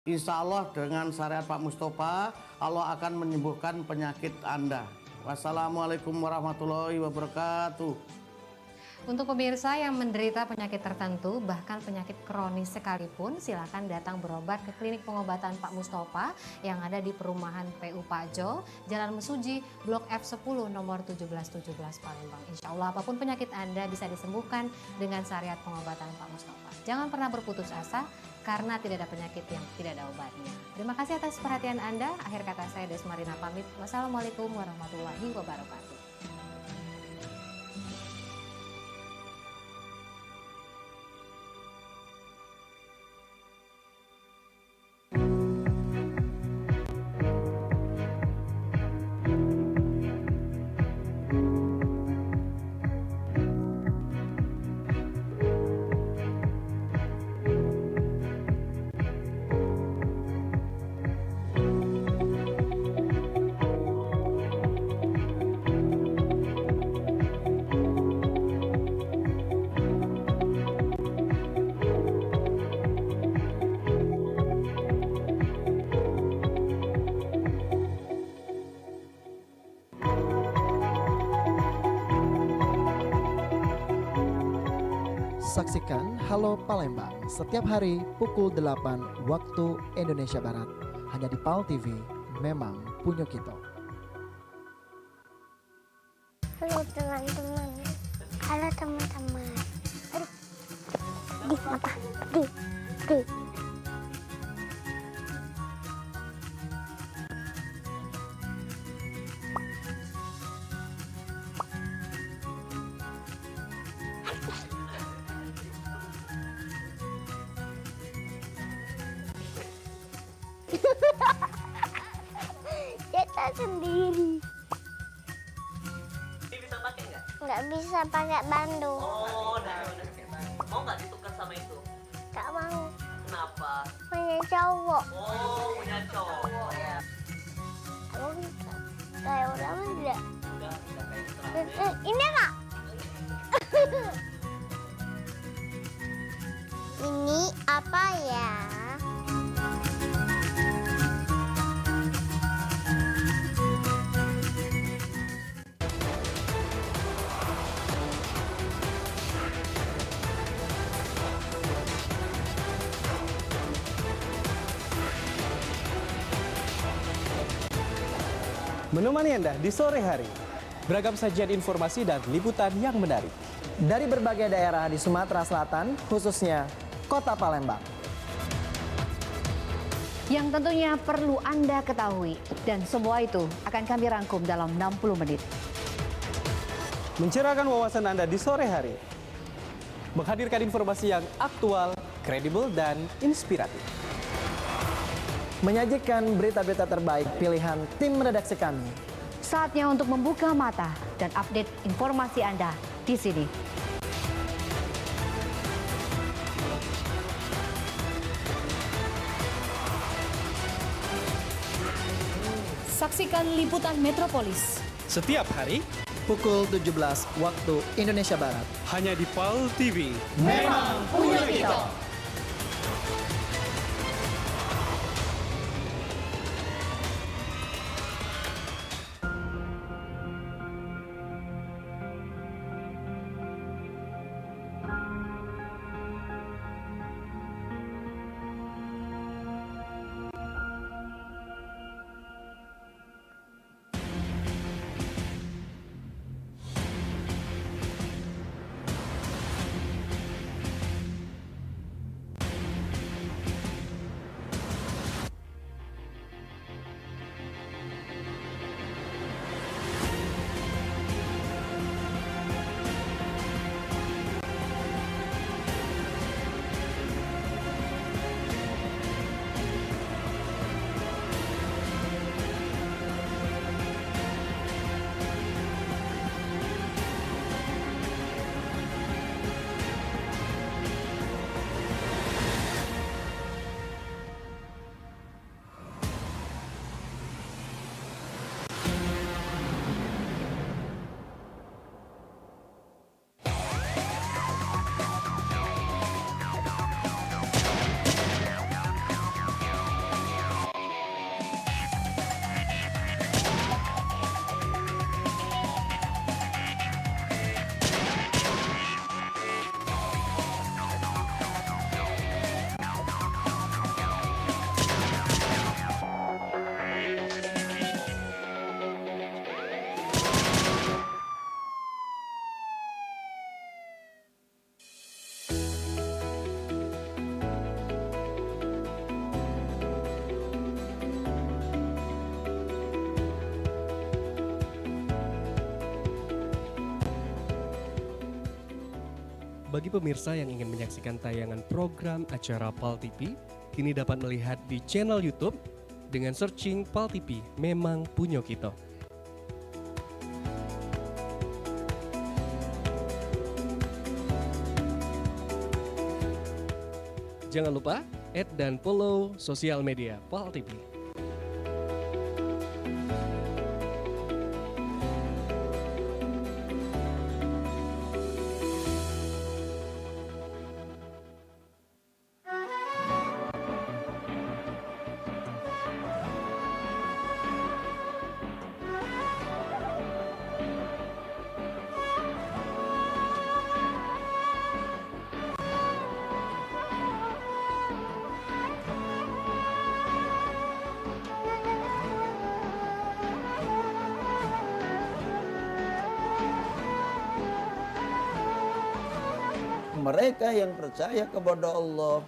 Insya Allah dengan syariat Pak Mustafa, Allah akan menyembuhkan penyakit Anda. Wassalamualaikum warahmatullahi wabarakatuh. Untuk pemirsa yang menderita penyakit tertentu, bahkan penyakit kronis sekalipun, silakan datang berobat ke klinik pengobatan Pak Mustafa yang ada di perumahan PU Pajo, Jalan Mesuji, Blok F10 nomor 1717 Palembang. Insya Allah apapun penyakit Anda bisa disembuhkan dengan syariat pengobatan Pak Mustafa. Jangan pernah berputus asa karena tidak ada penyakit yang tidak ada obatnya. Terima kasih atas perhatian Anda. Akhir kata saya Desmarina pamit. Wassalamualaikum warahmatullahi wabarakatuh. Saksikan Halo Palembang setiap hari pukul 8 waktu Indonesia Barat hanya di PAL TV, memang punya kita. Halo teman-teman. Halo teman-teman. Aduh. Di apa? Di. Kita sendiri. Ini bisa pakai nggak? Nggak bisa pakai bandu. Oh, udah pakai bandu. Mau nggak ditukar sama itu? Nggak mau. Kenapa? Punya cowok. Oh, punya cowok ya. Kamu kayak orang enggak? Udah kayak terakhir. Ini Kak. Ini apa ya? Menemani Anda di sore hari, beragam sajian informasi dan liputan yang menarik. Dari berbagai daerah di Sumatera Selatan, khususnya Kota Palembang. Yang tentunya perlu Anda ketahui, dan semua itu akan kami rangkum dalam 60 menit. Mencerahkan wawasan Anda di sore hari, menghadirkan informasi yang aktual, kredibel, dan inspiratif. Menyajikan berita-berita terbaik pilihan tim redaksi kami. Saatnya untuk membuka mata dan update informasi Anda di sini. Saksikan liputan Metropolis Setiap hari, Pukul 17 waktu Indonesia Barat. hanya di PAL TV. Memang punya kita. Bagi pemirsa yang ingin menyaksikan tayangan program acara PAL TV, kini dapat melihat di channel YouTube dengan searching PAL TV Memang Punyo Kito. Jangan lupa add dan follow sosial media PAL TV. Mereka yang percaya kepada Allah,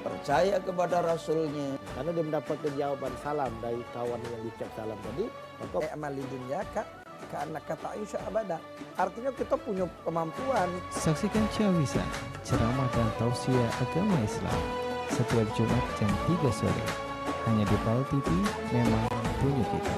percaya kepada Rasulnya, karena dia mendapatkan jawaban salam dari kawan yang diucap salam tadi, maka amal di dunia karena kata Aisyah abada. Artinya kita punya kemampuan. Saksikan Ciawisa, ceramah dan tausiah agama Islam setiap Jumat jam 3 sore hanya di PAL TV Memang Punyo Kito.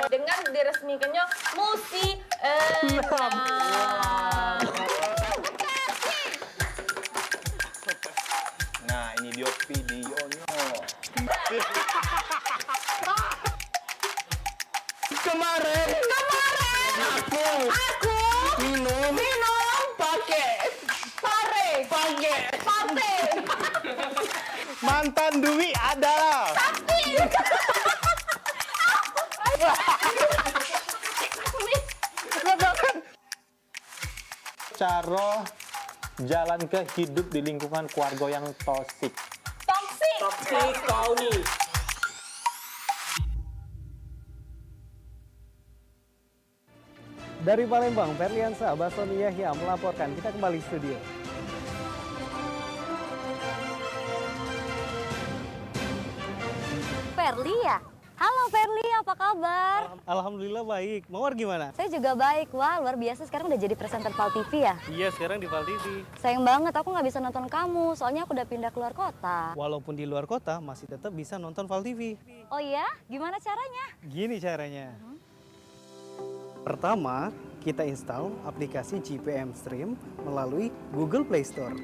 Dengan diresmikannya Musi Nah, ini dia videonya. Kemarin aku minum pakai mantan Dwi adalah Cara jalan ke hidup di lingkungan keluarga yang toksik. Toksik kau nih. Dari Palembang, Ferliansa Basoni Yahya melaporkan. Kita kembali studio. Ferli ya? Halo Ferli, apa kabar? Alhamdulillah baik. Mawar gimana? Saya juga baik. Wah, luar biasa sekarang udah jadi presenter PAL TV ya? Iya, sekarang di PAL TV. Sayang banget aku nggak bisa nonton kamu, soalnya aku udah pindah keluar kota. Walaupun di luar kota, masih tetap bisa nonton PAL TV. Oh iya? Gimana caranya? Gini caranya. Pertama, kita install aplikasi GPM Stream melalui Google Play Store.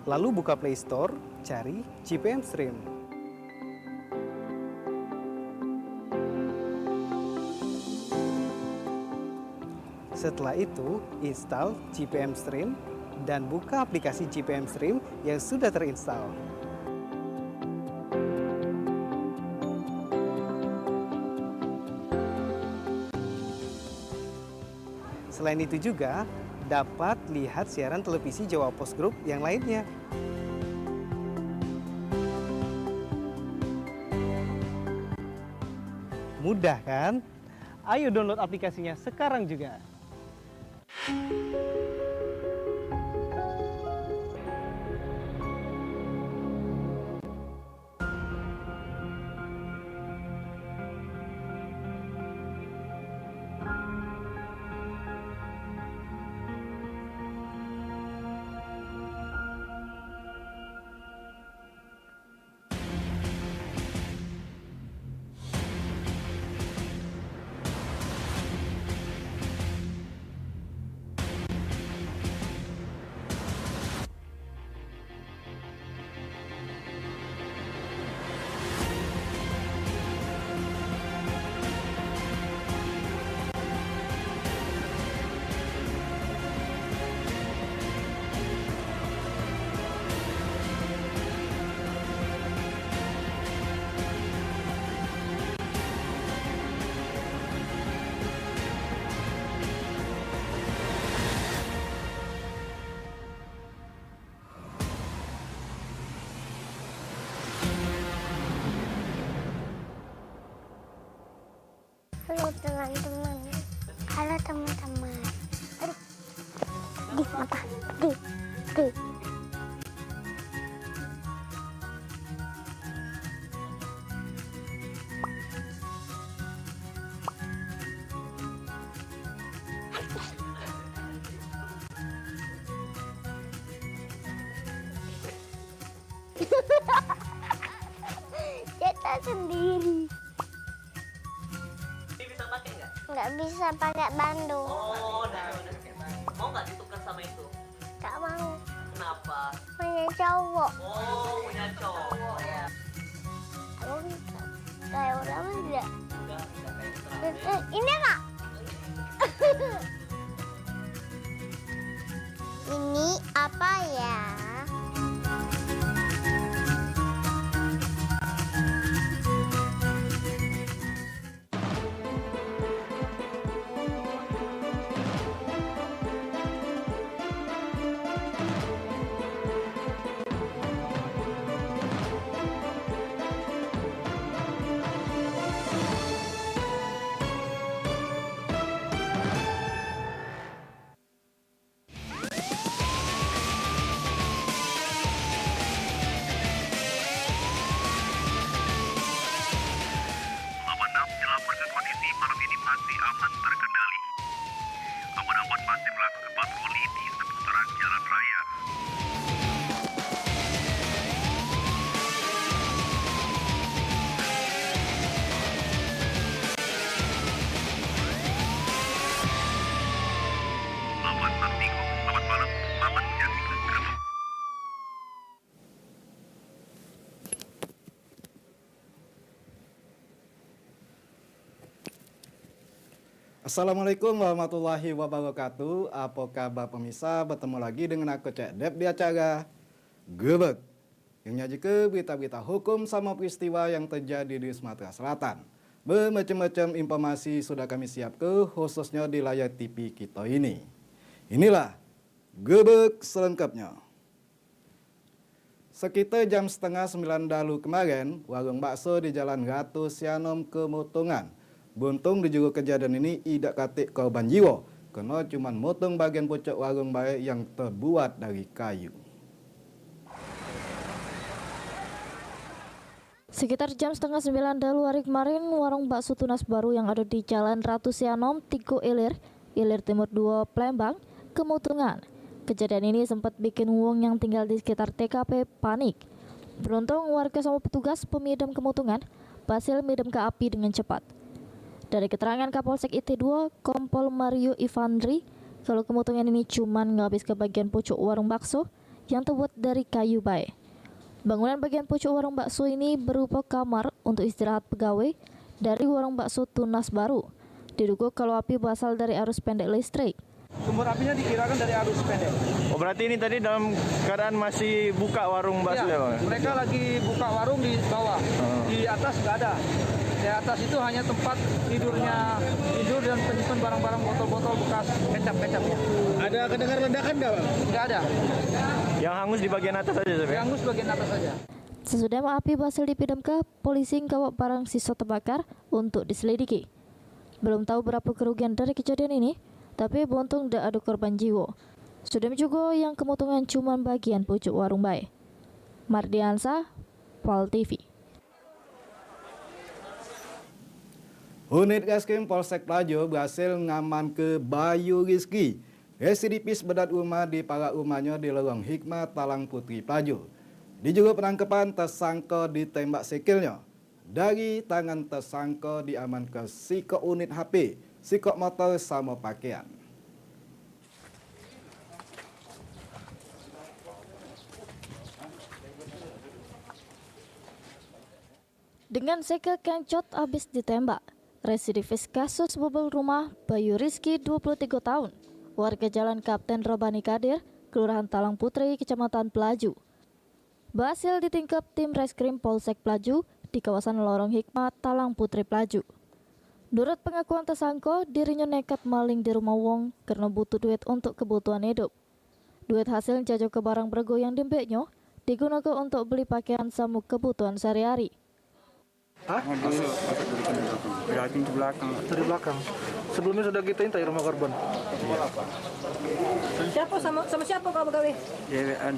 Lalu buka Play Store, cari GPM Stream. Setelah itu, install GPM Stream dan buka aplikasi GPM Stream yang sudah terinstall. Selain itu juga, dapat lihat siaran televisi Jawa Post Group yang lainnya. Mudah kan? Ayo download aplikasinya sekarang juga. Halo teman-teman. Halo teman-teman. Aduh. Di apa? Di. sendiri. Bisa pakai nggak? Nggak bisa pakai bandung. Oh, udah pakai bandung. Mau nggak ditukar sama itu? Nggak mau. Kenapa? Punya cowok. Oh, punya cowok ya. Aku bisa kayak orang enggak. Udah Ini Kak. Ini apa ya? Assalamualaikum warahmatullahi wabarakatuh. Apa kabar pemirsa? Bertemu lagi dengan aku Cek Dep di acara Gebek yang nyajikan berita-berita hukum sama peristiwa yang terjadi di Sumatera Selatan. Bermacam-macam informasi sudah kami siapkan khususnya di layar TV kita ini. Inilah Gebek selengkapnya. Sekitar jam 8:30 dahulu kemarin, warung bakso di Jalan Ratu Sianom Kemutungan. Buntung di juga kejadian ini tidak katik korban jiwa, karena cuma motong bagian pucuk warung baik yang terbuat dari kayu. Sekitar jam 8:30 dahulu hari kemarin, warung bakso Tunas Baru yang ada di Jalan Ratu Sianom, Tigo Ilir Timur 2, Palembang, Kemutungan. Kejadian ini sempat bikin wong yang tinggal di sekitar TKP panik. Beruntung warga sama petugas pemadam Kemutungan berhasil medam ke api dengan cepat. Dari keterangan Kapolsek IT2, Kompol Mario Ivandri, kalau Kemutungan ini cuman ngabis ke bagian pucuk warung bakso yang terbuat dari kayu bae. Bangunan bagian pucuk warung bakso ini berupa kamar untuk istirahat pegawai dari warung bakso Tunas Baru. Diduga kalau api berasal dari arus pendek listrik. Sumber apinya dikirakan dari arus pendek. Oh, berarti ini tadi dalam keadaan masih buka warung bakso ya, Bang? Mereka lagi buka warung di bawah. Di atas nggak ada. Di atas itu hanya tempat tidur dan penyimpan barang-barang botol-botol bekas kecap-kecap ya. Ada kedengar ledakan nggak, Bang? Nggak ada. Yang hangus di bagian atas saja, Bang? Yang hangus bagian atas saja. Sesudah api berhasil dipidam ke, polisi nggawa barang sisa terbakar untuk diselidiki. Belum tahu berapa kerugian dari kejadian ini, tapi beruntung tidak ada korban jiwa. Sudah juga yang Kemutungan cuma bagian pucuk warung bae. Mardiansa, Pal TV. Unit Reskrim Polsek Plajo berhasil ngaman ke Bayu Rizki, residipis bedat rumah di para rumahnya di Lorong Hikmah, Talang Putri, Plajo. Di juga penangkapan tersangka ditembak sikilnya. Dari tangan tersangka diamankan sikok unit HP, sikok motor sama pakaian. Dengan seka kencot habis ditembak, residivis kasus bobol rumah Bayu Rizki 23 tahun, warga Jalan Kapten Robani Kadir, Kelurahan Talang Putri, Kecamatan Pelaju. Berhasil ditingkap tim Reskrim Polsek Pelaju di kawasan Lorong Hikmah, Talang Putri, Pelaju. Menurut pengakuan tersangka, dirinya nekat maling di rumah wong karena butuh duit untuk kebutuhan hidup. Duit hasil jajak ke barang bergo yang dimbeknya digunakan untuk beli pakaian sama kebutuhan sehari-hari. Hah? Dari pintu belakang. Dari belakang. Sebelumnya sudah kita intai rumah korban. Siapa sama siapa kau begawe? Dewean.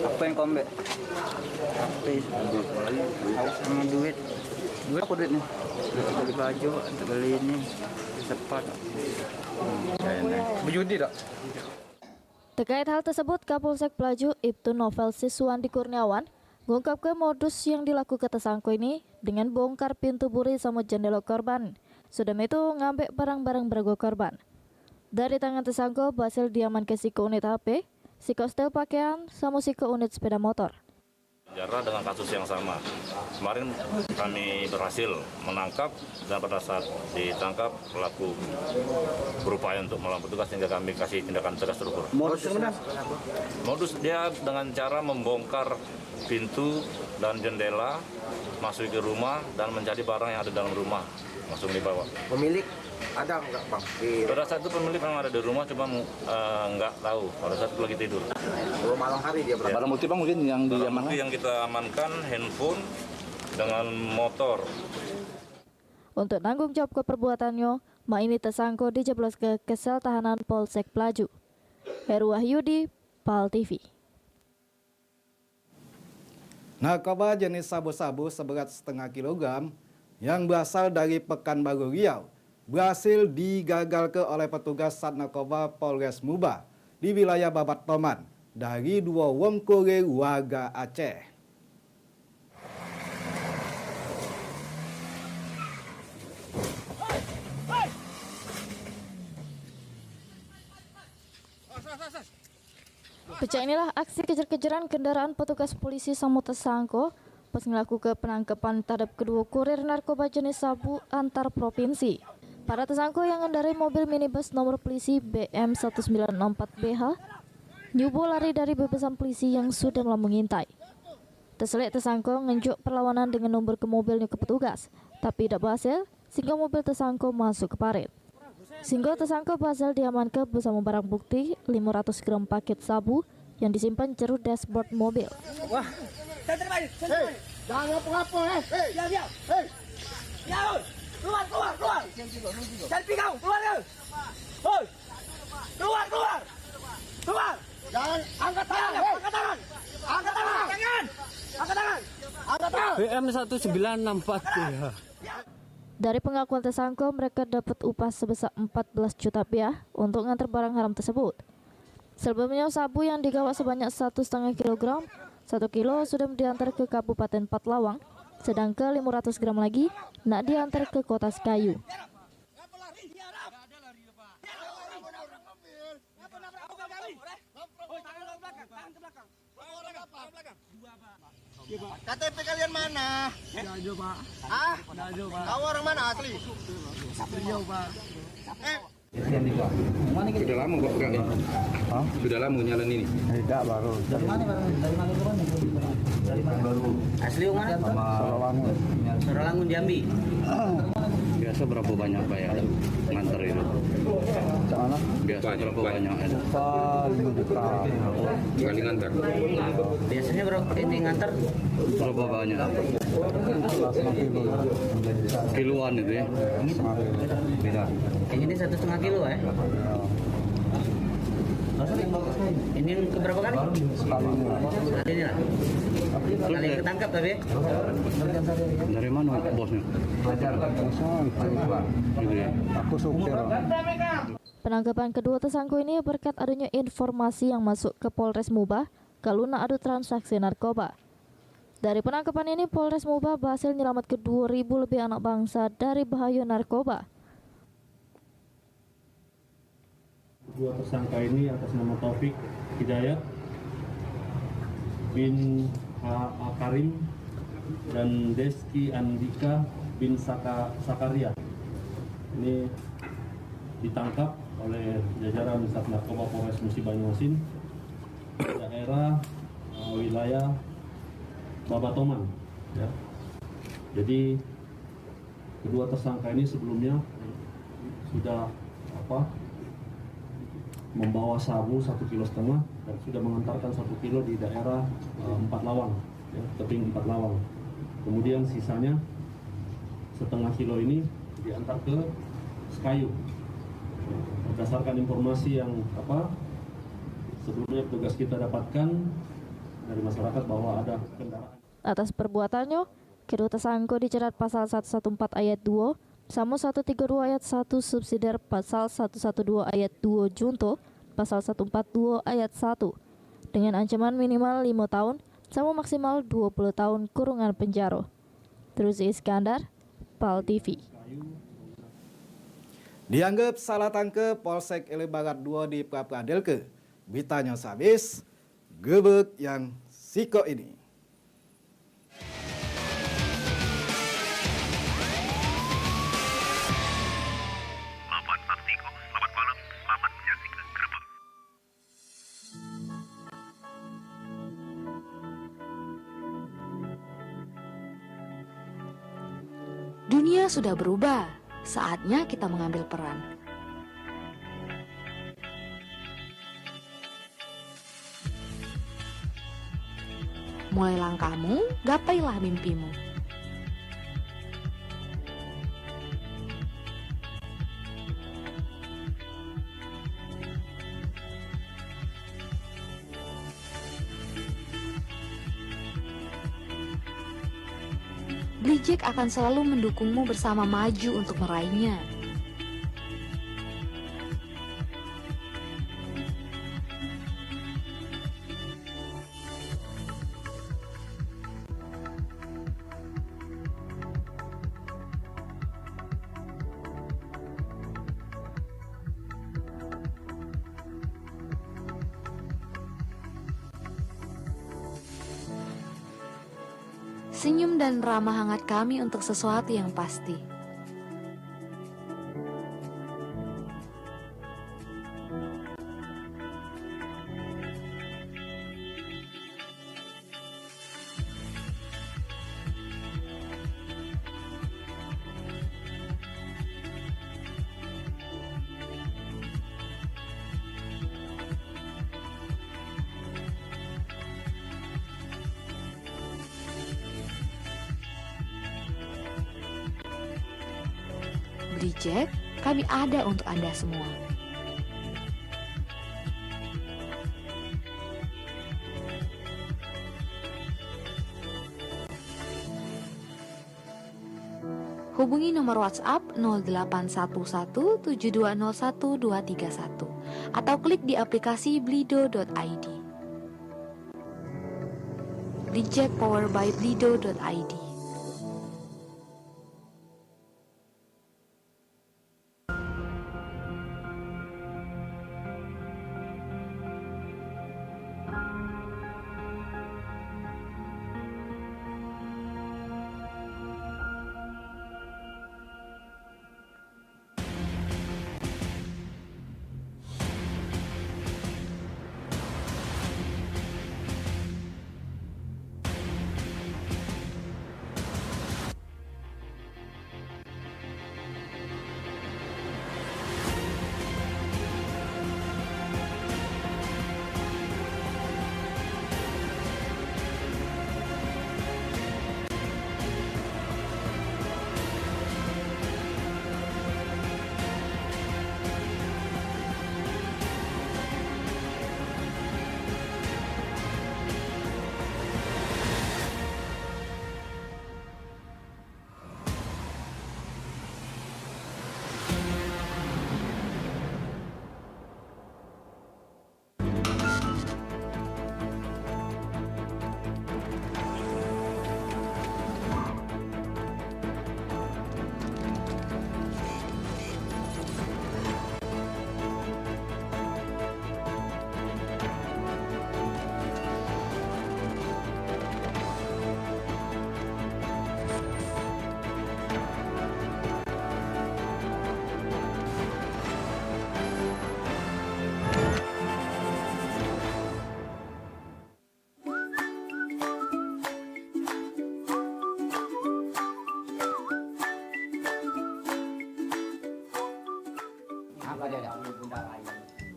Apa yang kombe? HP. Sama duit. Duit apa duitnya? Untuk beli baju, untuk beli ini. Cepat. Berjudi tak? Terkait hal tersebut, Kapolsek Pelaju Ibtu Novel Siswandi Kurniawan Mengungkapkan modus yang dilakukan tersangka ini dengan bongkar pintu buri sama jendela korban. Sudah itu ngambil barang-barang berharga korban. Dari tangan tersangka berhasil diamankan siko unit HP, siko setel pakaian, sama siko unit sepeda motor. Jara dengan kasus yang sama. Kemarin kami berhasil menangkap dan pada saat ditangkap pelaku berupaya untuk melawan petugas sehingga kami kasih tindakan tegas terukur. Modus dia dengan cara membongkar pintu dan jendela, masuk ke rumah dan mencari barang yang ada dalam rumah, langsung dibawa. Pemilik ada nggak Bang? Pada saat itu pemilik memang ada di rumah, cuma nggak tahu pada saat itu lagi tidur. Malam hari dia berapa? Barang bukti Bang mungkin yang diamankan? Yang kita amankan handphone dengan motor. Untuk tanggung jawab ke perbuatannya, mak ini tersangka dijeblos ke sel tahanan Polsek Pelaju. Heru Wahyudi, PAL TV. Narkoba jenis sabu-sabu seberat setengah kilogram yang berasal dari Pekanbaru Riau berhasil digagalkan oleh petugas Sat Narkoba Polres Muba di wilayah Babat Toman dari 2 wong kurir warga Aceh. Pecah inilah aksi kejar-kejaran kendaraan petugas polisi sama tersangka pas melakukan penangkapan terhadap kedua kurir narkoba jenis sabu antar provinsi. Para tersangka yang mengendarai mobil minibus nomor polisi BM 1964BH nyubo lari dari bebesan polisi yang sudah mengintai. Terselit tersangka ngenjuk perlawanan dengan nomor ke mobilnya ke petugas, tapi tidak berhasil sehingga mobil tersangka masuk ke parit. Sehingga tersangka berhasil diamankan bersama barang bukti 500 gram paket sabu yang disimpan jeruk dashboard mobil. Wah, jangan ngapa-ngapa, diam. Ya, keluar. Selfie kau, keluar kau. Hoi, keluar. Jangan angkat tangan. BM 1964 ya. Dari pengakuan tersangka, mereka dapat upah sebesar 14 juta rupiah untuk ngantar barang haram tersebut. Sebelumnya sabu yang digawa sebanyak 1,5 kg, 1 kilo sudah diantar ke Kabupaten Patlawang, sedangkan 500 gram lagi nak diantar ke Kota Sekayu. KTP kalian mana? Dajo, Pak. Ah? Dajo, Pak. Kau orang mana asli? Riau, Pak. Sudah lama kok pegang ini? Sudah lama nyalain ini? Tidak, baru. Dari mana ke mana? Dari mana baru? Asli yang mana? Sorolangun. Sorolangun Jambi. Biasa berapa banyak Pak ya nganter itu? Sana? Biasa berapa banyak itu? 5 juta. Sekali nganter? Biasanya berapa ini nganter? Berapa banyak? Kiloan itu ya? Beda. Yang ini 1,5 kilo ya? Ini keberapa kali? Sekali ini lah. Sekali ketangkap tapi? Dari mana bosnya? Belajar. Gitu ya? Aku supir. Penangkapan kedua tersangka ini berkat adanya informasi yang masuk ke Polres Muba kalau nak ada transaksi narkoba. Dari penangkapan ini, Polres Muba berhasil menyelamatkan 2.000 lebih anak bangsa dari bahaya narkoba. Dua tersangka ini atas nama Taufik Hidayat bin Karim dan Deski Andika bin Sakaria. Ini ditangkap oleh jajaran Sat Narkoba Polres Musi Banyuasin daerah wilayah Babatoman. Ya. Jadi kedua tersangka ini sebelumnya sudah membawa sabu 1,5 kilo dan sudah mengantarkan 1 kilo di daerah Empat Lawang, ya, tebing Empat Lawang. Kemudian sisanya 0,5 kilo ini diantar ke Sekayu. Berdasarkan informasi yang sebelumnya petugas kita dapatkan dari masyarakat bahwa ada kendaraan. Atas perbuatannya, kedua tersangka dijerat pasal 114 ayat 2 sama 132 ayat 1 subsidiar pasal 112 ayat 2 junto pasal 142 ayat 1 dengan ancaman minimal 5 tahun sama maksimal 20 tahun kurungan penjara. Truzi Iskandar, PAL TV. Dianggap salah tangkep Polsek Ele Barat 2 di Pra-Pradelke. Bitanya sabis, gebek yang siko ini. Dunia sudah berubah, saatnya kita mengambil peran. Mulai langkahmu, gapailah mimpimu. Blijek akan selalu mendukungmu bersama maju untuk meraihnya. Senyum dan ramah hangat kami untuk sesuatu yang pasti. Blijek, kami ada untuk Anda semua. Hubungi nomor WhatsApp 08117201231231 atau klik di aplikasi blido.id. Blijek powered by blido.id.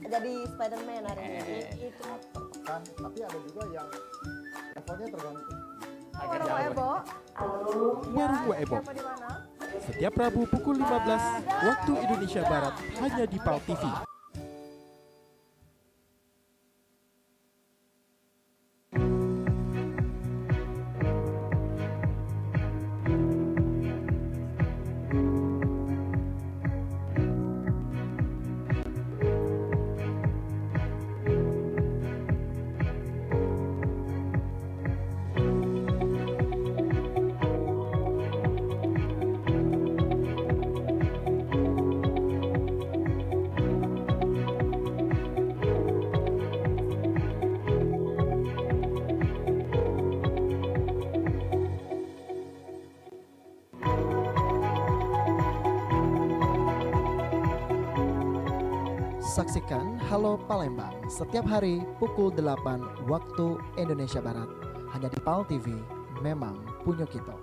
Jadi Spider-Man hari ini. Itu. Kan, tapi ada juga yang levelnya tergantung. Warung Ebo. Warung Ebo. Setiap Rabu pukul 15 waktu Indonesia Barat hanya di PAL TV. Saksikan Halo Palembang setiap hari pukul 8 waktu Indonesia Barat. Hanya di PAL TV, memang punya kita.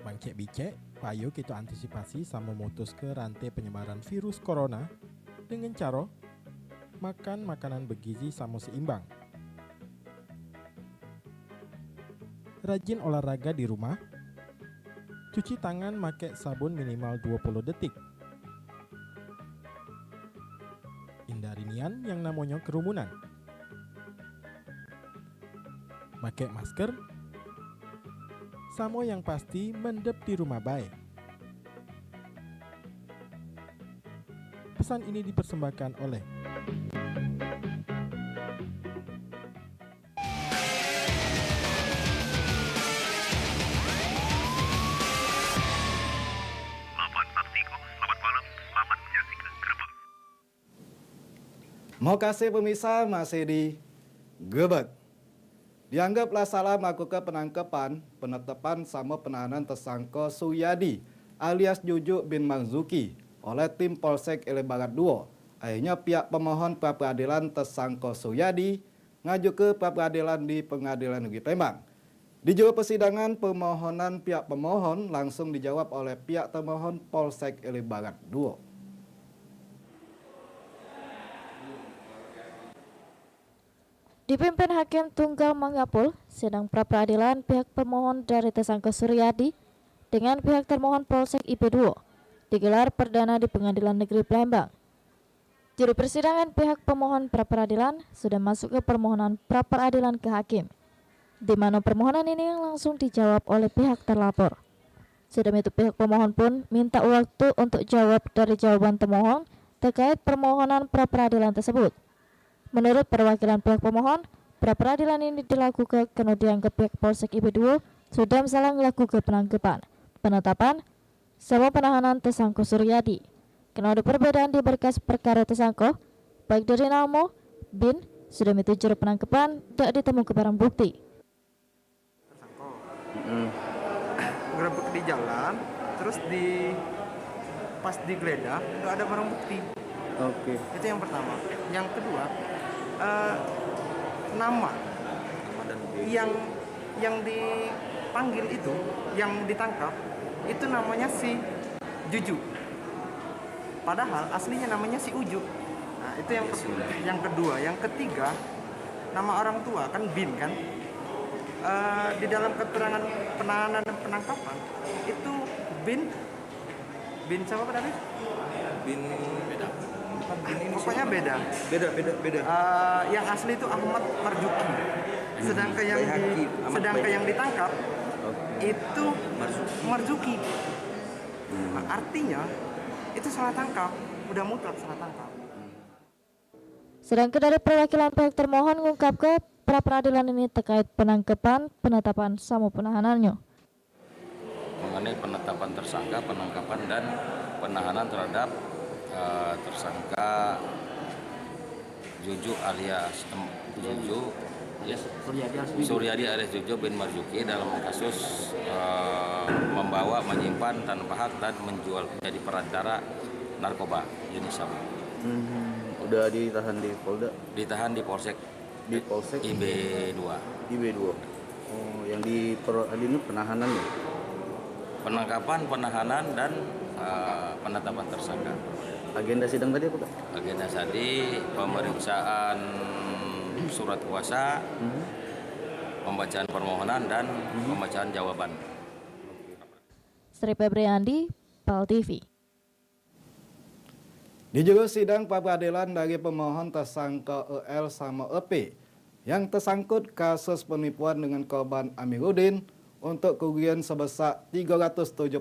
Bangcek bicek, payo kita antisipasi sama memutus ke rantai penyebaran virus corona dengan cara makan makanan bergizi sama seimbang. Rajin olahraga di rumah. Cuci tangan pakai sabun minimal 20 detik. Hindari nian yang namanya kerumunan. Pakai masker. Samo yang pasti mendep di rumah baik. Pesan ini dipersembahkan oleh Mau kasih pemirsa masih di Gebek. Dianggaplah salah melakukan penangkapan, penetapan sama penahanan tersangka Suyadi alias Jujuk bin Marzuki oleh tim Polsek Ilir Barat 2. Akhirnya pihak pemohon pra peradilan tersangka Suyadi ngaju ke pra peradilan di Pengadilan Negeri Palembang. Di juru persidangan permohonan pihak pemohon langsung dijawab oleh pihak termohon Polsek Ilir Barat 2. Dipimpin Hakim Tunggal Mangapul, sidang pra-peradilan pihak pemohon dari tersangka Suryadi dengan pihak termohon Polsek IP2 digelar perdana di Pengadilan Negeri Palembang. Juru persidangan pihak pemohon pra-peradilan sudah masuk ke permohonan pra-peradilan ke hakim, di mana permohonan ini langsung dijawab oleh pihak terlapor. Sudah itu pihak pemohon pun minta waktu untuk jawab dari jawaban termohon terkait permohonan pra-peradilan tersebut. Menurut perwakilan pihak pemohon, pra-peradilan ini dilakukan kemudian ke pihak Polsek IP2 sudah misalnya melakukan penangkapan, penetapan, sama penahanan tersangka Suryadi. Karena ada perbedaan di berkas perkara tersangka, baik dari nama, bin, sudah itu juru penangkapan, tidak ditemukan barang bukti. Gerebek di jalan, terus pas digeledah nggak ada barang bukti. Oke. Itu yang pertama. Yang kedua, nama yang dipanggil itu, yang ditangkap itu namanya si Juju. Padahal aslinya namanya si Uju. Nah, itu yang kedua. Yang ketiga, nama orang tua kan Bin kan. Di dalam keterangan penahanan dan penangkapan itu Bin siapa tadi? Bin beda. Pokoknya beda. Yang asli itu Ahmad Marzuki. Sedangkan yang ditangkap itu Marzuki. Nah, artinya itu salah tangkap, udah mutlak salah tangkap. Sedangkan dari perwakilan pihak termohon mengungkap ke pra-peradilan ini terkait penangkapan, penetapan sama penahanannya. Mengenai penetapan tersangka, penangkapan dan penahanan terhadap tersangka Juju alias Juju Suryadi alias Juju bin Marzuki dalam kasus membawa, menyimpan tanpa hak dan menjual menjadi perantara narkoba jenis sabu. Udah ditahan di Polda? Ditahan di Polsek IB2. Oh, yang di ini penahanan ya? Penangkapan, penahanan dan penetapan tersangka. Agenda sidang tadi apa, Pak? Agenda tadi pemeriksaan surat kuasa, pembacaan permohonan dan pembacaan jawaban. Sri Febriandi, PAL TV. Di juru sidang pra-peradilan dari pemohon tersangka EL sama EP yang tersangkut kasus penipuan dengan korban Amiruddin untuk kerugian sebesar 375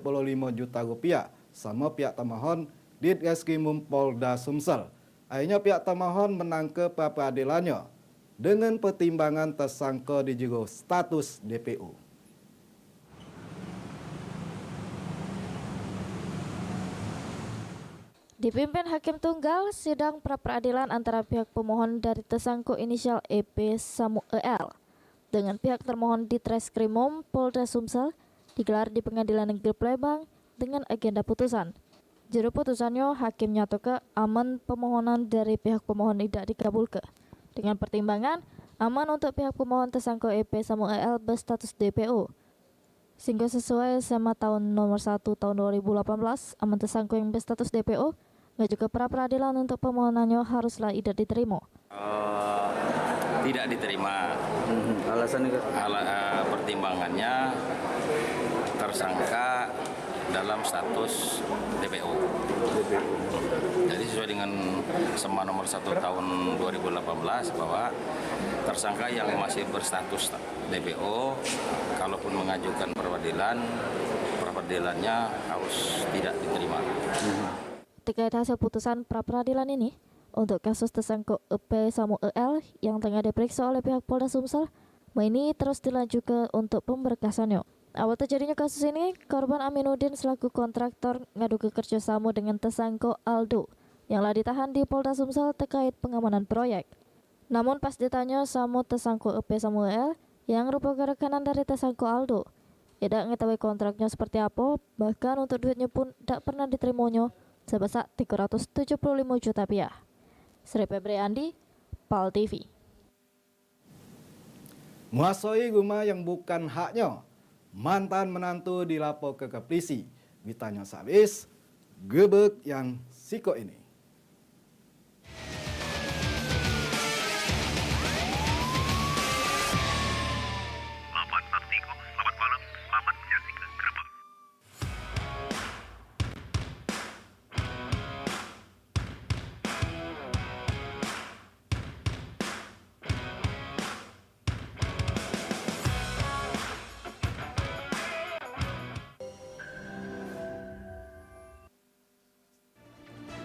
juta rupiah sama pihak termohon di Reskrimum Polda Sumsel. Akhirnya pihak termohon menangkap pra-peradilannya dengan pertimbangan tersangka di juru status DPO. Dipimpin Hakim Tunggal, sidang pra-peradilan antara pihak pemohon dari tersangka inisial EP Samu EL dengan pihak termohon di Reskrimum Polda Sumsel digelar di Pengadilan Negeri Palembang dengan agenda putusan. Juru putusannya hakim nyatoke aman pemohonan dari pihak pemohon tidak dikabulke. Dengan pertimbangan aman untuk pihak pemohon tersangka EP sama EL berstatus DPO. Sehingga sesuai sama tahun nomor 1 tahun 2018 aman tersangka yang berstatus DPO ngajuke ke pra peradilan untuk pemohonannya haruslah tidak diterima. Tidak diterima. Alasannya? Pertimbangannya tersangka dalam status DPO. Jadi sesuai dengan SEMA nomor 1 tahun 2018 bahwa tersangka yang masih berstatus DPO kalaupun mengajukan peradilannya harus tidak diterima. Terkait hasil putusan pra peradilan ini, untuk kasus tersangka EP sama EL yang tengah diperiksa oleh pihak Polda Sumsel, ini terus dilanjutkan untuk pemberkasannya. Awal terjadinya kasus ini, korban Aminuddin selaku kontraktor ngadu kerjasama dengan tersangka Aldo yang lah ditahan di Polda Sumsel terkait pengamanan proyek. Namun pas ditanya sama tersangka EP Samuel yang merupakan rekanan dari tersangka Aldo, tidak mengetahui kontraknya seperti apa, bahkan untuk duitnya pun tidak pernah diterimanya sebesar 375 juta rupiah. Sri Febri Andi, PAL TV. Muasoi guma yang bukan haknya, mantan menantu dilapor ke polisi. Ditanya sabis, gebek yang siko ini. Selamat malam, selamat menyaksikan Gerbek.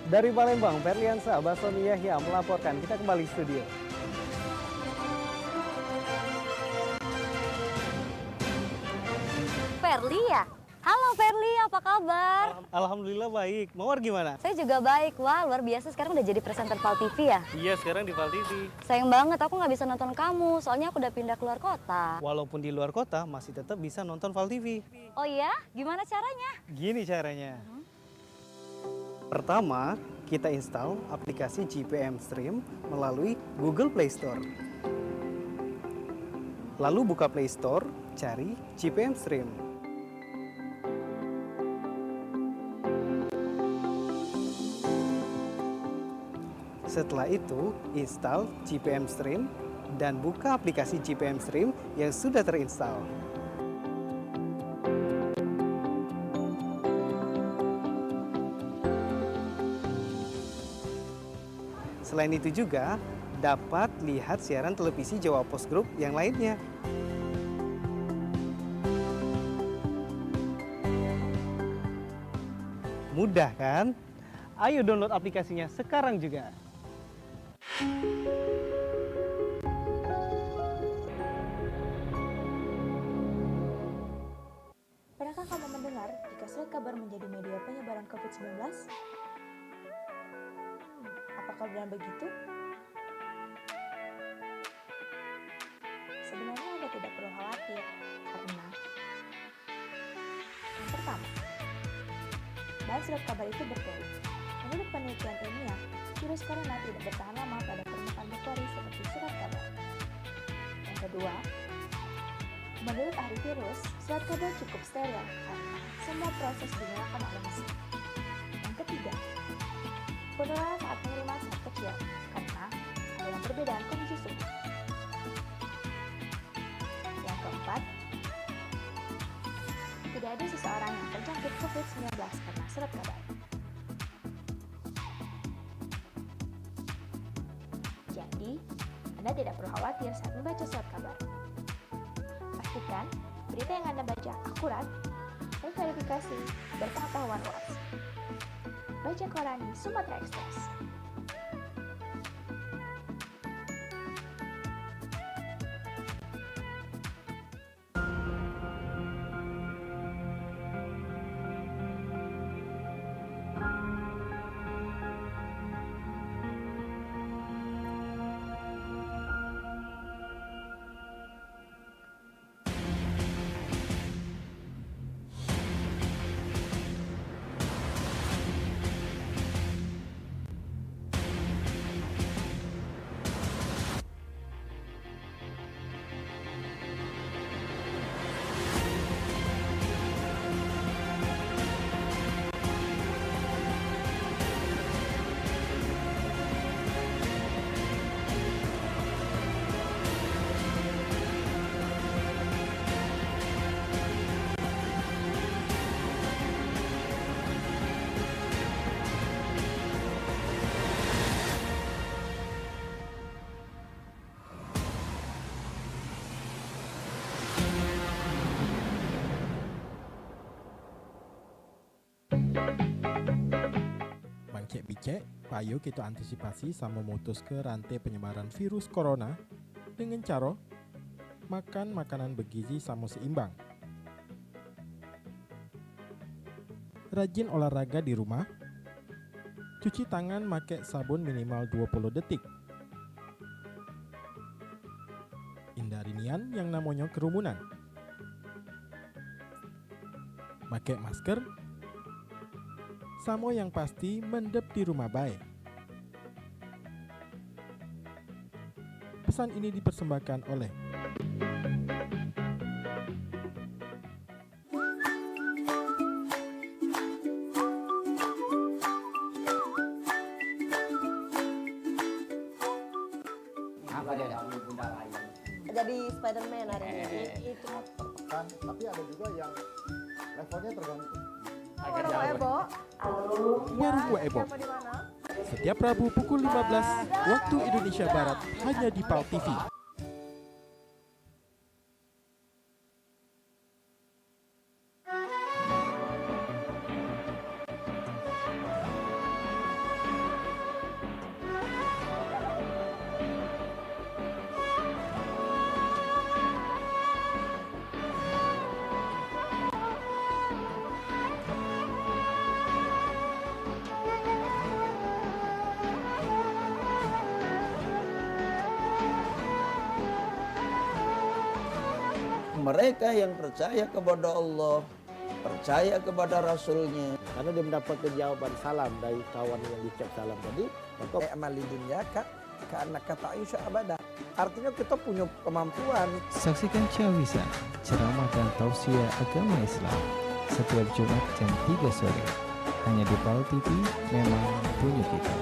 Dari Palembang, Ferliansa Basoni Yahya melaporkan. Kita kembali studio. Ferli ya? Halo Ferli, apa kabar? Alhamdulillah baik. Mawar gimana? Saya juga baik. Wah, luar biasa sekarang udah jadi presenter PAL TV ya? Iya, sekarang di PAL TV. Sayang banget aku nggak bisa nonton kamu, soalnya aku udah pindah keluar kota. Walaupun di luar kota, masih tetap bisa nonton PAL TV. Oh iya? Gimana caranya? Gini caranya. Pertama, kita install aplikasi GPM Stream melalui Google Play Store. Lalu buka Play Store, cari GPM Stream. Setelah itu, install GPM Stream dan buka aplikasi GPM Stream yang sudah terinstall. Selain itu juga dapat lihat siaran televisi Jawa Post Group yang lainnya. Mudah kan? Ayo download aplikasinya sekarang juga. Pernahkah kamu mendengar jika surat kabar menjadi media penyebaran COVID-19? Apakah benar begitu? Sebenarnya Anda tidak perlu khawatir, karena yang pertama, bahan surat kabar itu betul. Menurut penelitian ilmiah, virus corona tidak bertahan lama pada permukaan bakteri seperti surat kabar. Yang kedua, menurut ahli virus, surat kabar cukup steril karena semua proses dinyalakan oleh mesin. Yang ketiga, penularan saat pengiriman sangat kecil karena adanya perbedaan kondisi suhu. Yang keempat, tidak ada seseorang yang terjangkit COVID-19 karena surat kabar. Jadi, Anda tidak perlu khawatir saat membaca surat kabar. Pastikan berita yang Anda baca akurat, terverifikasi, berpengetahuan luas. Baca koran di Sumatera Express. becek, payo kita antisipasi sama memutus ke rantai penyebaran virus corona dengan cara makan makanan bergizi sama seimbang. Rajin olahraga di rumah. Cuci tangan pakai sabun minimal 20 detik. Hindari nian yang namanya kerumunan. Pakai masker. Samo yang pasti mendep di rumah baik. Pesan ini dipersembahkan oleh jadi Spider-Man hari ini itu tapi ada juga yang levelnya tergantung. Warung Ebo. Warung Ebo. Setiap Rabu pukul 15 waktu Indonesia Barat hanya di PAL TV. Mereka yang percaya kepada Allah, percaya kepada Rasulnya. Karena dia mendapatkan jawaban salam dari kawan yang dicap salam tadi. Maka amali dunia karena kata Aisyah abada. Artinya kita punya kemampuan. Saksikan Cawisa, ceramah dan tausiah agama Islam setiap Jumat jam 3 sore. Hanya di PAL TV, memang punya kita.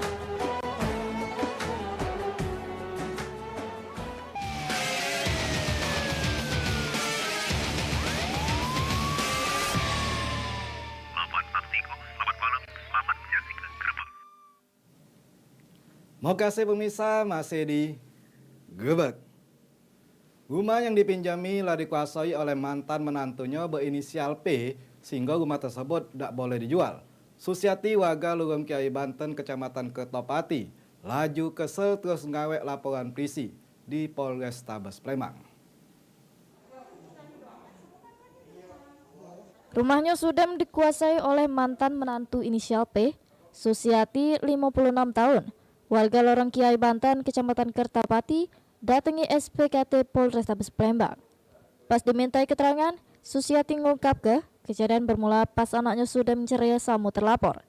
Mau kasih pemirsa masih di Gebek. Rumah yang dipinjami lah dikuasai oleh mantan menantunya berinisial P sehingga rumah tersebut tidak boleh dijual. Susiati warga Lurung Kiai Banten Kecamatan Kertopati laju kesel terus ngawek laporan polisi di Polrestabes Palembang. Rumahnya sudah dikuasai oleh mantan menantu inisial P, Susiati 56 tahun. Warga Lorong Kiai Banten, Kecamatan Kertapati, datangi SPKT Polrestabes Palembang. Pas dimintai keterangan, Susiati ngungkap kejadian bermula pas anaknya sudah mencerai sama terlapor.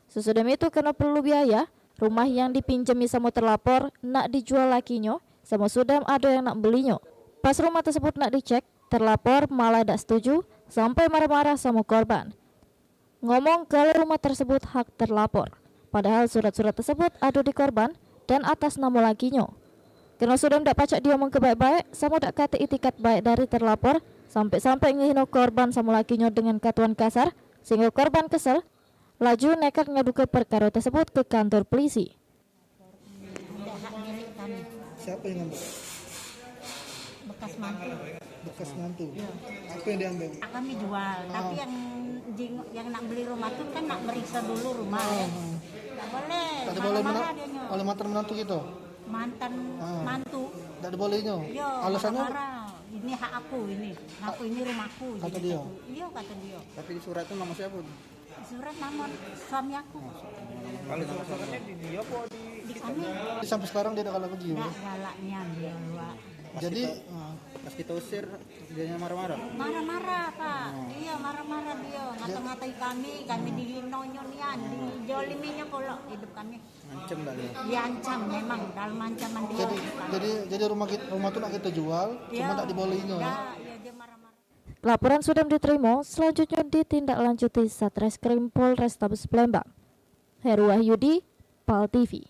Sesudah itu karena perlu biaya, rumah yang dipinjami sama terlapor nak dijual lakinya, sama Sudam ada yang nak belinya. Pas rumah tersebut nak dicek, terlapor malah tak setuju, sampai marah-marah sama korban. Ngomong kalau rumah tersebut hak terlapor. Padahal surat-surat tersebut ada di korban dan atas nama lakinya. Karena sudah tidak pacak dia omong ke baik-baik, sama tak kata itikat baik dari terlapor, sampai-sampai ngehina korban sama lakinya dengan katuan kasar, sehingga korban kesel, laju nekat ngadu ke perkara tersebut ke kantor polisi. Siapa yang ngambil? Bekas mantu. Bekas mantu. Ya. Apa yang diambil? Kami jual, tapi yang nak beli rumah itu kan nak meriksa dulu rumah. Tak boleh. Tak boleh oleh mantan menantu gitu. Mantan mantu. Tak bolehnya. Yo, alasannya? Ini hak aku ini. Aku ini rumahku. Kata dia. Iya kata dia. Tapi di surat itu nama siapa? Surat nama suami aku. Kalau suratnya di dia apa di kami? Sampai sekarang dia ada pergi. Tidak galaknya dia luar. Jadi pas kita usir dia marah-marah. Marah-marah Pak. Iya marah-marah dia. Ngata-ngatai kami dihino-nyonian, dijoliminya pula hidup kami. Ancam dah dia. Dia ancam memang dalam ancaman dia. Jadi rumah itu nak kita jual, cuma tak dibolehinnya. Iya dia marah-marah. Laporan sudah diterima, selanjutnya ditindaklanjuti Satreskrim Polrestabes Palembang. Heru Wahyudi, PAL TV.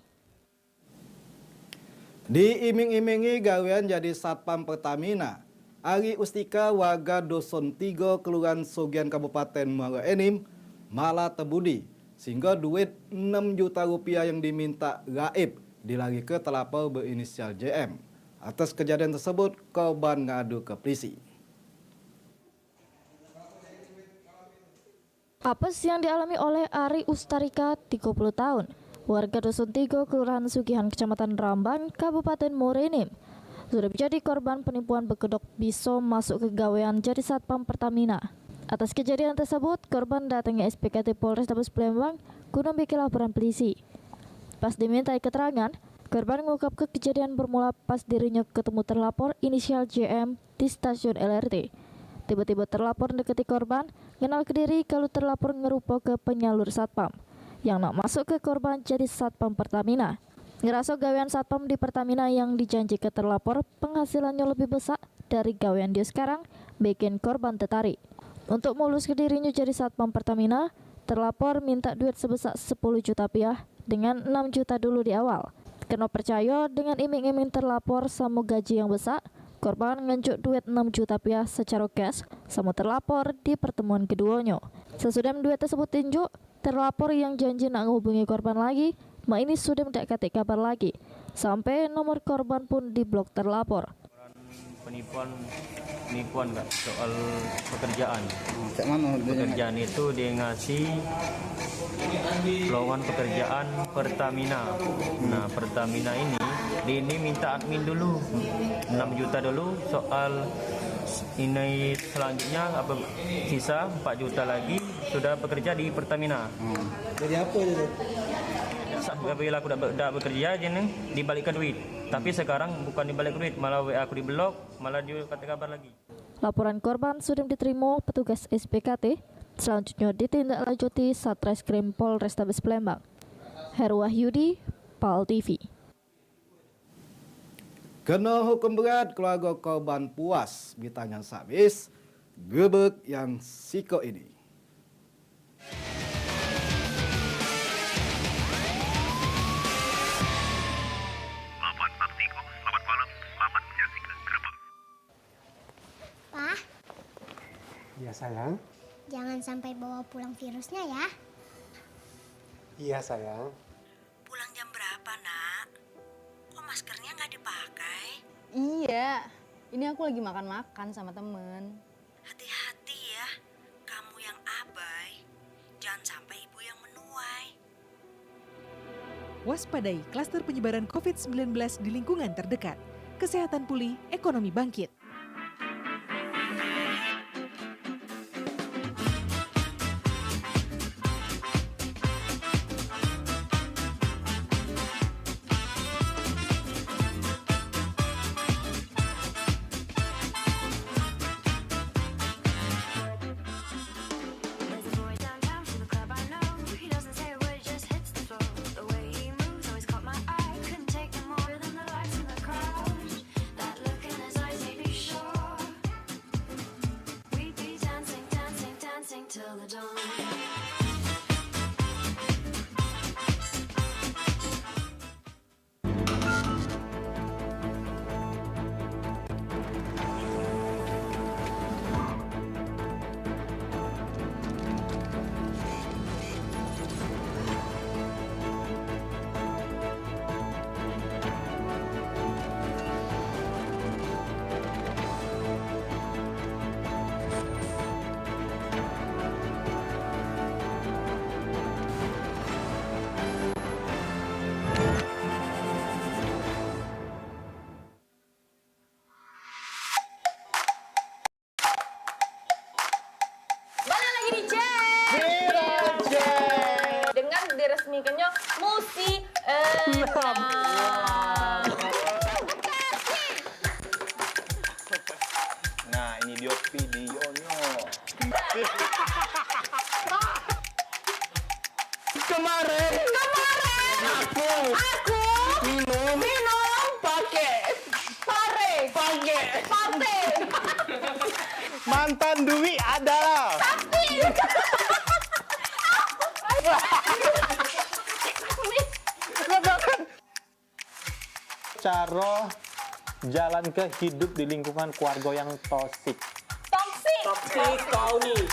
Diiming-imingi gawean jadi Satpam Pertamina, Ari Ustika warga Dusun 3 Kelurahan Sogian Kabupaten Muara Enim malah tebudi sehingga duit 6 juta rupiah yang diminta gaib dilari ke telapor berinisial JM. Atas kejadian tersebut korban ngadu ke polisi. Apes yang dialami oleh Ari Ustarika 30 tahun. warga Dusun Tigo, Kelurahan Sugihan, Kecamatan Rambang, Kabupaten Morenim, sudah menjadi korban penipuan berkedok Biso masuk ke gawean jadi Satpam Pertamina. Atas kejadian tersebut, korban datangi SPKT Polrestabes Palembang guna bikin laporan polisi. Pas dimintai keterangan, korban mengungkap kejadian bermula pas dirinya ketemu terlapor inisial JM di stasiun LRT. Tiba-tiba terlapor deketi korban, kenal ke diri kalau terlapor ngerupo ke penyalur Satpam yang nak masuk ke korban jadi Satpam Pertamina. Ngerasa gawean Satpam di Pertamina yang dijanji ke terlapor penghasilannya lebih besar dari gawean dia sekarang, bikin korban tertarik. Untuk mulus ke dirinya jadi Satpam Pertamina, terlapor minta duit sebesar 10 juta rupiah dengan 6 juta dulu di awal. Kena percaya dengan iming-iming terlapor sama gaji yang besar, korban ngenjuk duit 6 juta rupiah secara cash sama terlapor di pertemuan keduanya. Sesudah duit tersebut tinjuk, terlapor yang janji nak menghubungi korban lagi, mak ini sudah tidak katik kabar lagi. Sampai nomor korban pun diblok terlapor. Penipuan nggak soal pekerjaan. Pekerjaan itu dia ngasih lowongan pekerjaan Pertamina. Nah, Pertamina ini minta admin dulu 6 juta dulu, soal ini selanjutnya apa sisa 4 juta lagi sudah bekerja di Pertamina. Jadi apa itu? Bila aku dah bekerja aja nih dibalikkan duit. Tapi sekarang bukan dibalik duit, malah WA aku diblok, malah dia kata kabar lagi. Laporan korban sudah diterima petugas SPKT, selanjutnya ditindaklanjuti Satreskrim Polrestabes Palembang. Heru Wahyudi, PAL TV. Kena hukum berat keluarga korban puas bitangan sabis gebek yang siko ini. Pak, Iya sayang. jangan sampai bawa pulang virusnya ya. Iya sayang. Pulang jam berapa, Nak? Kok maskernya nggak dipakai? Iya, ini aku lagi makan-makan sama temen. Hati-hati ya, kamu yang abai. Jangan sampai ibu yang menuai. Waspadai klaster penyebaran COVID-19 di lingkungan terdekat. Kesehatan pulih, ekonomi bangkit. Dengan diresmikannya Musi Nah, ini dia videonya. Kemarin aku minum pakai pate. Mantan Dwi adalah cara jalan ke hidup di lingkungan keluarga yang toksik. Toksik kau nih.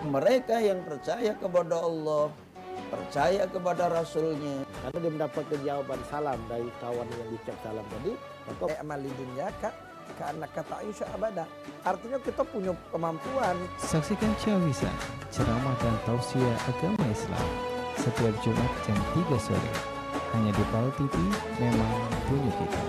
mereka yang percaya kepada Allah, percaya kepada Rasulnya. Karena dia mendapatkan jawaban salam dari kawan yang diucap salam tadi, maka Amali dunia kak, karena kata Aisyah abada. Artinya kita punya kemampuan. Saksikan Syawisa, ceramah dan tausiah agama Islam setiap Jumat jam 3 sore. Hanya di PAL TV, memang punya kita.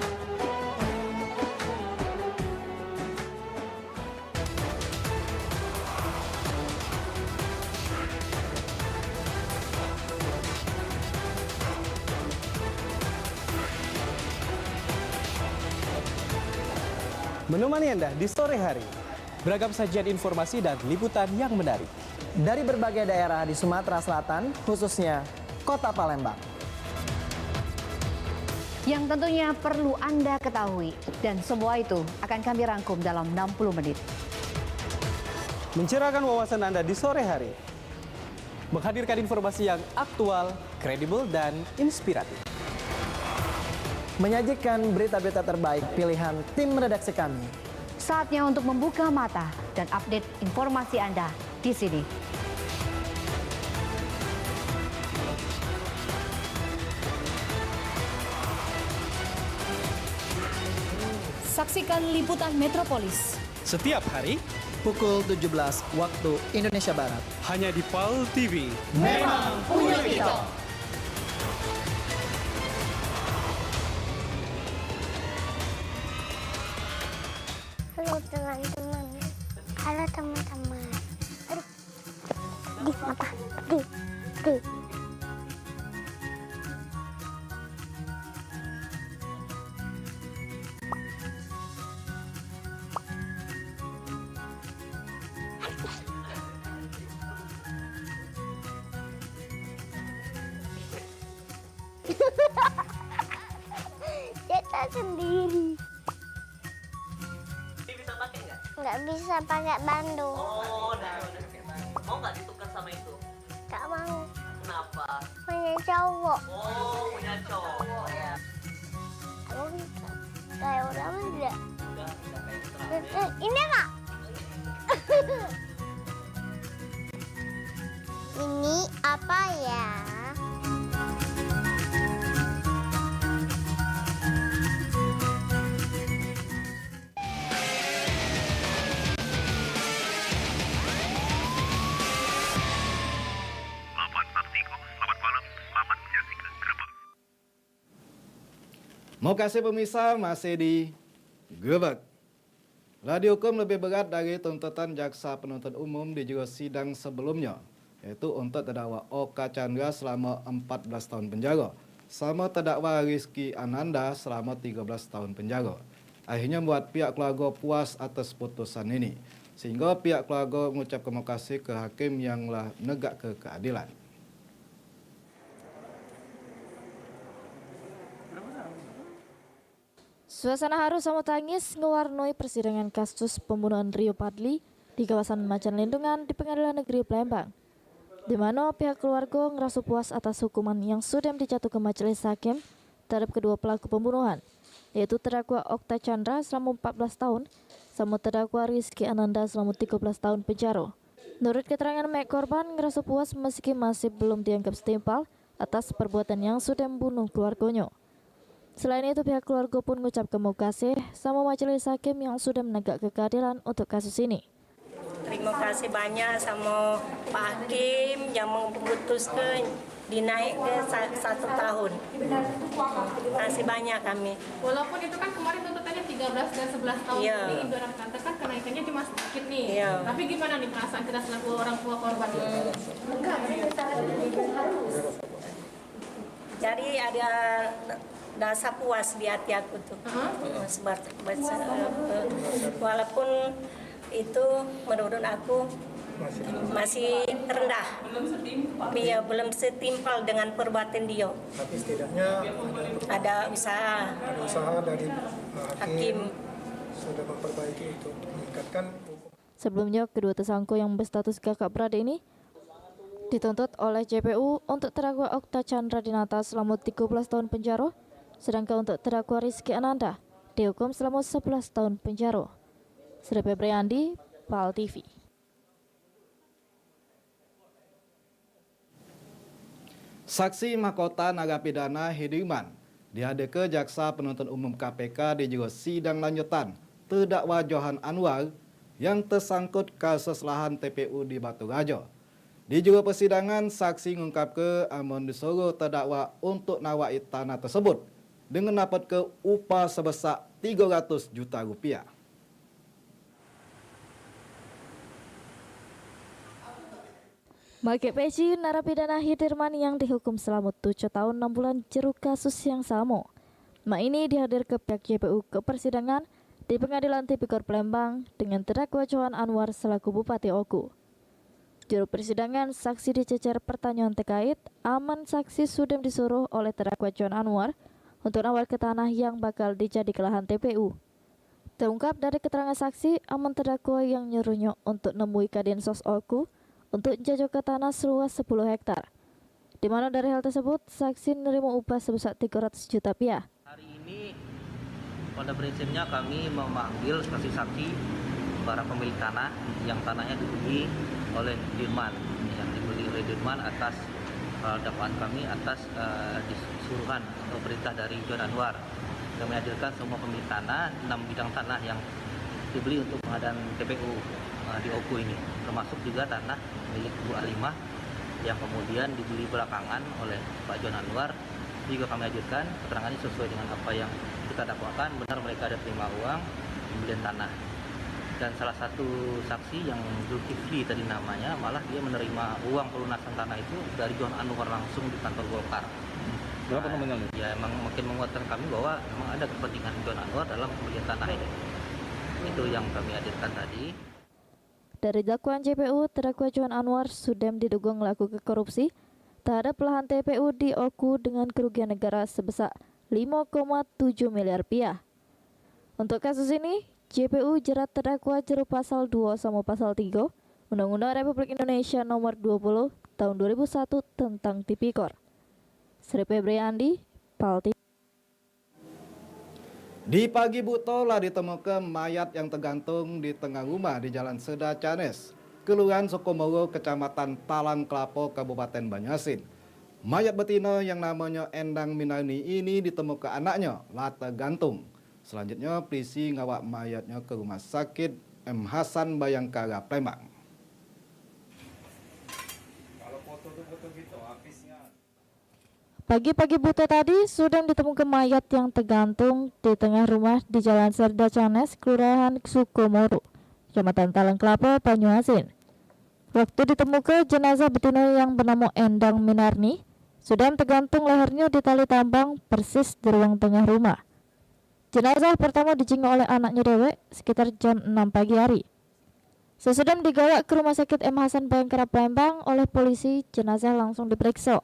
Menemani Anda di sore hari. Beragam sajian informasi dan liputan yang menarik. Dari berbagai daerah di Sumatera Selatan, khususnya Kota Palembang. Yang tentunya perlu Anda ketahui. Dan semua itu akan kami rangkum dalam 60 menit. Mencerahkan wawasan Anda di sore hari. Menghadirkan informasi yang aktual, kredibel, dan inspiratif. Menyajikan berita-berita terbaik pilihan tim redaksi kami. Saatnya untuk membuka mata dan update informasi Anda di sini. Saksikan liputan Metropolis setiap hari pukul 17 waktu Indonesia Barat. hanya di PAL TV. Memang punya kita. Halo teman-teman. Halo teman-teman. Aduh. Di apa? Di. Cetak sendiri. Bisa pakai nggak? Nggak bisa pakai Bandung. Oh, udah. Mau nggak ditukar sama itu? Nggak mau. Kenapa? Punya cowok. Oh, punya cowok ya. Aku bisa. Kayak orang enggak. Udah kayak putra. Ini kak. Ini apa ya? Mau kasih pemirsa masih di Gebek. Radio Hukum lebih berat dari tuntutan jaksa penuntut umum di jurus sidang sebelumnya, yaitu untuk terdakwa Oka Chandra selama 14 tahun penjara, sama terdakwa Rizky Ananda selama 13 tahun penjara. Akhirnya membuat pihak keluarga puas atas putusan ini, sehingga pihak keluarga mengucap terima kasih ke hakim yang telah menegak ke keadilan. Suasana haru sama tangis mewarnai persidangan kasus pembunuhan Rio Padli di kawasan Macan Lindungan di Pengadilan Negeri Palembang, di mana pihak keluarga ngerasa puas atas hukuman yang sudah dijatuhkan majelis hakim terhadap kedua pelaku pembunuhan, yaitu terdakwa Okta Chandra selama 14 tahun sama terdakwa Rizky Ananda selama 13 tahun penjara. Menurut keterangan mek korban, ngerasa puas meski masih belum dianggap setimpal atas perbuatan yang sudah membunuh keluarganya. Selain itu, pihak keluarga pun mengucapkan terima kasih sama majelis hakim yang sudah menegakkan keadilan untuk kasus ini. Terima kasih banyak sama Pak Hakim yang memutuskan dinaik ke 1 tahun. Terima kasih banyak kami. Walaupun itu kan kemarin tuntutannya 13 dan 11 tahun, Iya. ini ibarat kata kan kenaikannya cuma sedikit nih. Iya. Tapi gimana nih perasaan kita selaku orang tua korban? Jadi ada rasa puas di hati aku tuh. Walaupun itu menurut aku masih rendah, dia belum setimpal dengan perbuatan dia. Tapi setidaknya ada usaha dari hakim sudah memperbaiki itu, meningkatkan. Sebelumnya, kedua tersangka yang berstatus kakak beradik ini dituntut oleh JPU untuk terdakwa Okta Chandra Dinata selama 13 tahun penjara, sedangkan untuk terdakwa Rizky Ananda dihukum selama 11 tahun penjara. Sri Febriandi, PAL TV. Saksi mahkota narapidana Hidirman dihadirkan Jaksa Penuntut Umum KPK di jero sidang lanjutan terdakwa Johan Anwar yang tersangkut kasus lahan TPU di Batu Raja. Di jero persidangan, saksi mengungkapkan amun disuruh terdakwa untuk nawai tanah tersebut dengan dapat ke upah sebesar 300 juta rupiah. Bagi PJ, narapidana Hidirman yang dihukum selama 7 tahun 6 bulan jeruk kasus yang sama. Ini dihadir ke pihak JPU ke persidangan di Pengadilan Tipikor Palembang dengan terdakwa Johan Anwar selaku Bupati Oku. Juru persidangan, saksi dicecer pertanyaan terkait aman saksi sudah disuruh oleh terdakwa Johan Anwar untuk nawar ke tanah yang bakal dijadikan lahan TPU. Terungkap dari keterangan saksi, aman terdakwa yang nyuruhnya untuk nemui Kadinsos Oku untuk jajak ke tanah seluas 10 hektar. Di mana dari hal tersebut, saksi menerima upah sebesar 300 juta rupiah. Hari ini pada prinsipnya kami memanggil saksi-saksi para pemilik tanah yang tanahnya dibeli oleh Dirman, yang dibeli oleh Dirman atas dakwaan kami atas disuruhan atau perintah dari Johan Anwar. Kami hadirkan semua pemilik tanah, 6 bidang tanah yang dibeli untuk pengadaan TPU di Oku ini, termasuk juga tanah milik Bu Alimah yang kemudian dibeli belakangan oleh Pak Johan Anwar. Juga kami hadirkan keterangannya sesuai dengan apa yang kita dakwakan, benar mereka ada terima uang pembelian tanah. Dan salah satu saksi yang Zulkifli tadi namanya, malah dia menerima uang pelunasan tanah itu dari Johan Anwar langsung di kantor Golkar. Berapa nominal? Ya emang makin menguatkan kami bahwa memang ada kepentingan Johan Anwar dalam pembelian tanah ini. Itu yang kami hadirkan tadi. Dari dakwaan JPU, terdakwa Johan Anwar sudah diduga melakukan korupsi terhadap lahan TPU di Oku dengan kerugian negara sebesar 5,7 miliar rupiah. Untuk kasus ini, JPU jerat terdakwa jeru pasal 2 sama pasal 3 Undang-Undang Republik Indonesia Nomor 20 Tahun 2001 tentang Tipikor. Sri Febriandi, PAL TV. Di pagi buta lah ditemukan mayat yang tergantung di tengah rumah di Jalan Seda Canes, Kelurahan Sukomoro, Kecamatan Talang Kelapo, Kabupaten Banjarmasin. Mayat betina yang namanya Endang Minarni ini ditemukan anaknya lah tergantung. Selanjutnya polisi ngawak mayatnya ke Rumah Sakit M. Hasan Bayangkara, Palembang. Pagi-pagi buta tadi sudah ditemukan mayat yang tergantung di tengah rumah di Jalan Serda Canes, Kelurahan Sukomoro, Kecamatan Talang Kelapo, Banjarmasin. Waktu ditemukan jenazah betina yang bernama Endang Minarni sudah tergantung lehernya di tali tambang persis di ruang tengah rumah. Jenazah pertama dijenguk oleh anaknya dewek sekitar jam 6 pagi hari. Sesudah digawa ke Rumah Sakit M. Hasan Bayangkara, Palembang oleh polisi, jenazah langsung diperiksa.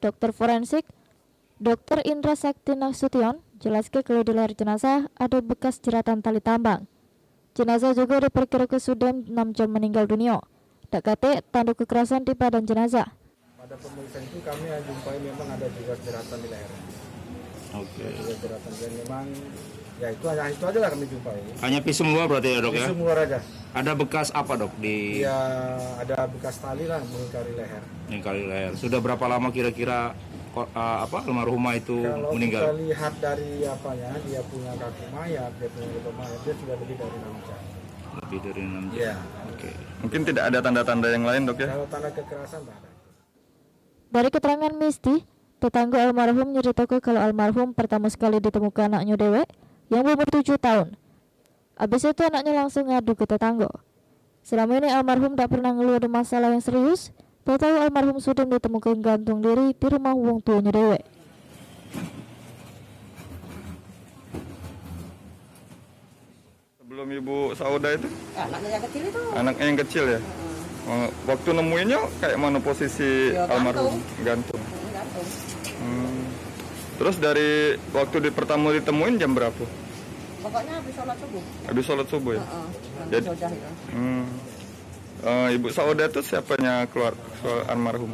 Dokter forensik, Dr. Indra Sakti Nasution, jelaskan kalau di leher jenazah ada bekas jeratan tali tambang. Jenazah juga diperkirakan sudah 6 jam meninggal dunia. Tak kate tanda kekerasan di badan jenazah. Pada pemeriksaan itu kami jumpai memang ada juga jeratan di leher. Oke. Juga jeratan dan memang ya itu aja lah kami jumpai. Hanya pisum luar berarti ya dok ya? Pisum luar aja. Ada bekas apa dok di? Ya ada bekas tali lah mengingkari leher. Mengingkari leher. Sudah berapa lama kira-kira almarhumah itu kalau meninggal? Kalau kita lihat dari apanya, dia punya kaki mayat, dia punya kaki mayat, dia sudah lebih dari 6 jam. Lebih dari 6 jam. Iya. Oke. Mungkin tidak ada tanda-tanda yang lain dok ya? Kalau tanda kekerasan tak ada. Dari keterangan Misti, tetangga almarhum nyeritakan kalau almarhum pertama sekali ditemukan anaknya dewek yang berumur 7 tahun. Habis itu anaknya langsung ngadu ke tetangga. Selama ini almarhum tak pernah ngeluh ada masalah yang serius. Tahu almarhum sudah ditemukan gantung diri di rumah wong tuanya dewek. Sebelum Ibu Sauda itu? Anaknya yang kecil itu. Anaknya yang kecil ya? Waktu nemuinnya kayak mana posisi ya, almarhum? Gantung. Terus dari waktu pertama ditemuin jam berapa? Pokoknya habis sholat subuh. Habis sholat subuh ya? Jadi, Ibu Sauda itu siapanya keluar almarhum?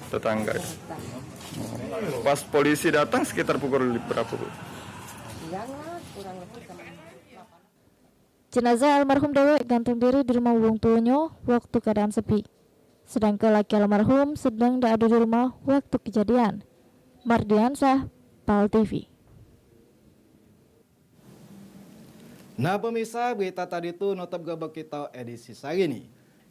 Tetangga ya? Pas polisi datang sekitar pukul berapa Bu? Kurang lebih sama 8. Jenazah almarhum dewek gantung diri di rumah wong tuanya waktu keadaan sepi. sedangkan laki almarhum sedang tak ada di rumah waktu kejadian. Mardiansah, PAL TV. Nah pemirsa, berita tadi itu nutup gebek kita edisi hari ini.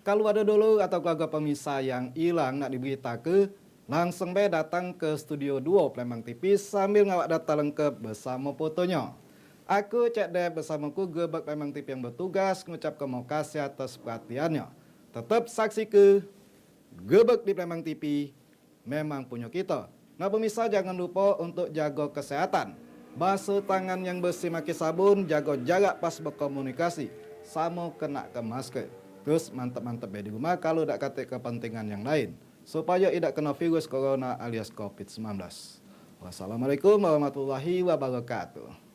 Kalau ada dulu atau keluarga pemirsa yang hilang nak diberitakan, langsung datang ke Studio 2 Palembang TV sambil ngawak data lengkap bersama fotonya. Aku Cek Dep bersamaku gebek Palembang TV yang bertugas mengucap terima kasih atas perhatiannya. Tetap saksi ke gebek di Palembang TV, memang punya kita. Nah pemirsa, jangan lupa untuk jaga kesehatan. Basuh tangan yang bersih pakai sabun, jaga jarak pas berkomunikasi, sama kena ke masker. Terus mantap-mantap di rumah kalau tidak kata kepentingan yang lain, supaya tidak kena virus corona alias COVID-19. Wassalamualaikum warahmatullahi wabarakatuh.